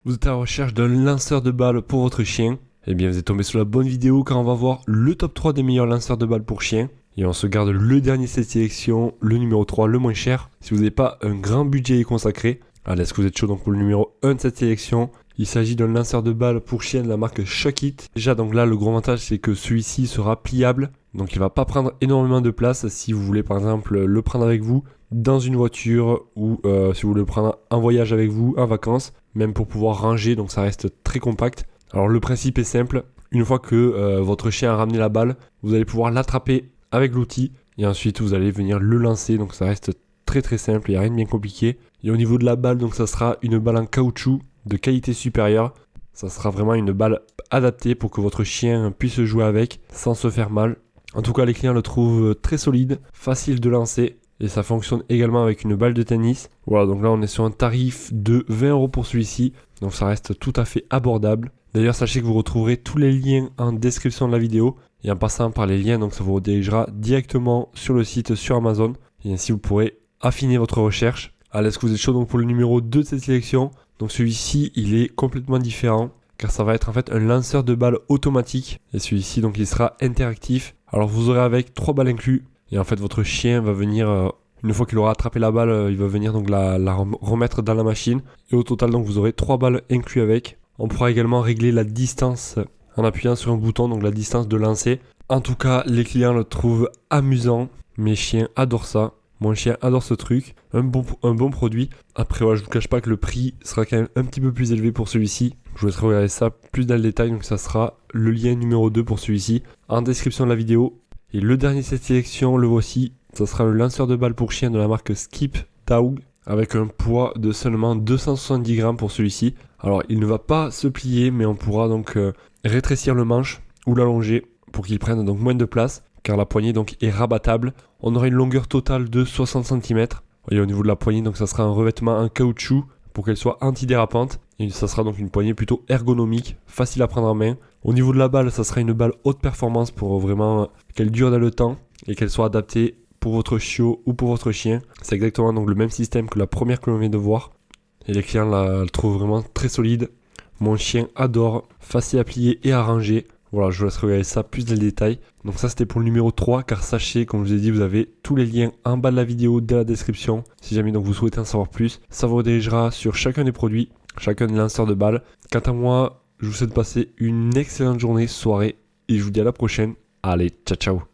Vous êtes à la recherche d'un lanceur de balles pour votre chien? Eh bien, vous êtes tombé sur la bonne vidéo car on va voir le top 3 des meilleurs lanceurs de balles pour chiens. Et on se garde le dernier de cette sélection, le numéro 3, le moins cher. Si vous n'avez pas un grand budget à y consacrer, allez, est-ce que vous êtes chaud donc pour le numéro 1 de cette sélection? Il s'agit d'un lanceur de balles pour chien de la marque Shokit. Déjà, donc là, le gros avantage, c'est que celui-ci sera pliable. Donc, il va pas prendre énormément de place si vous voulez, par exemple, le prendre avec vous dans une voiture ou si vous voulez le prendre en voyage avec vous, en vacances, même pour pouvoir ranger, donc ça reste très compact. Alors, le principe est simple. Une fois que votre chien a ramené la balle, vous allez pouvoir l'attraper avec l'outil et ensuite, vous allez venir le lancer. Donc, ça reste très très simple, il n'y a rien de bien compliqué. Et au niveau de la balle, donc ça sera une balle en caoutchouc de qualité supérieure. Ça sera vraiment une balle adaptée pour que votre chien puisse jouer avec sans se faire mal. En tout cas, les clients le trouvent très solide, facile de lancer et ça fonctionne également avec une balle de tennis. Voilà, donc là on est sur un tarif de 20 € pour celui-ci, donc ça reste tout à fait abordable. D'ailleurs, sachez que vous retrouverez tous les liens en description de la vidéo et en passant par les liens, donc ça vous redirigera directement sur le site sur Amazon et ainsi vous pourrez affiner votre recherche. Allez, est-ce que vous êtes chaud donc pour le numéro 2 de cette sélection? Donc celui-ci, il est complètement différent car ça va être en fait un lanceur de balles automatique et celui-ci donc il sera interactif. Alors vous aurez avec 3 balles inclus et en fait votre chien va venir, une fois qu'il aura attrapé la balle, il va venir donc la remettre dans la machine et au total donc vous aurez 3 balles inclus avec. On pourra également régler la distance en appuyant sur un bouton, donc la distance de lancer. En tout cas, les clients le trouvent amusant, mes chiens adorent ça. Mon chien adore ce truc, un bon produit. Après, voilà, je ne vous cache pas que le prix sera quand même un petit peu plus élevé pour celui-ci. Je vous laisserai regarder ça plus dans le détail, donc ça sera le lien numéro 2 pour celui-ci en description de la vidéo. Et le dernier de cette sélection, le voici, ça sera le lanceur de balles pour chien de la marque Skip Dog avec un poids de seulement 270 grammes pour celui-ci. Alors, il ne va pas se plier, mais on pourra donc rétrécir le manche ou l'allonger pour qu'il prenne donc moins de place, car la poignée donc est rabattable. On aura une longueur totale de 60 cm. Et au niveau de la poignée, donc ça sera un revêtement en caoutchouc pour qu'elle soit antidérapante. Et ça sera donc une poignée plutôt ergonomique, facile à prendre en main. Au niveau de la balle, ça sera une balle haute performance pour vraiment qu'elle dure dans le temps et qu'elle soit adaptée pour votre chiot ou pour votre chien. C'est exactement donc le même système que la première que l'on vient de voir. Et les clients la trouvent vraiment très solide. Mon chien adore, facile à plier et à ranger. Voilà, je vous laisse regarder ça plus dans le détail. Donc ça c'était pour le numéro 3, car sachez, comme je vous ai dit, vous avez tous les liens en bas de la vidéo, dans la description. Si jamais donc vous souhaitez en savoir plus, ça vous redirigera sur chacun des produits, chacun des lanceurs de balles. Quant à moi, je vous souhaite de passer une excellente journée, soirée, et je vous dis à la prochaine. Allez, ciao ciao.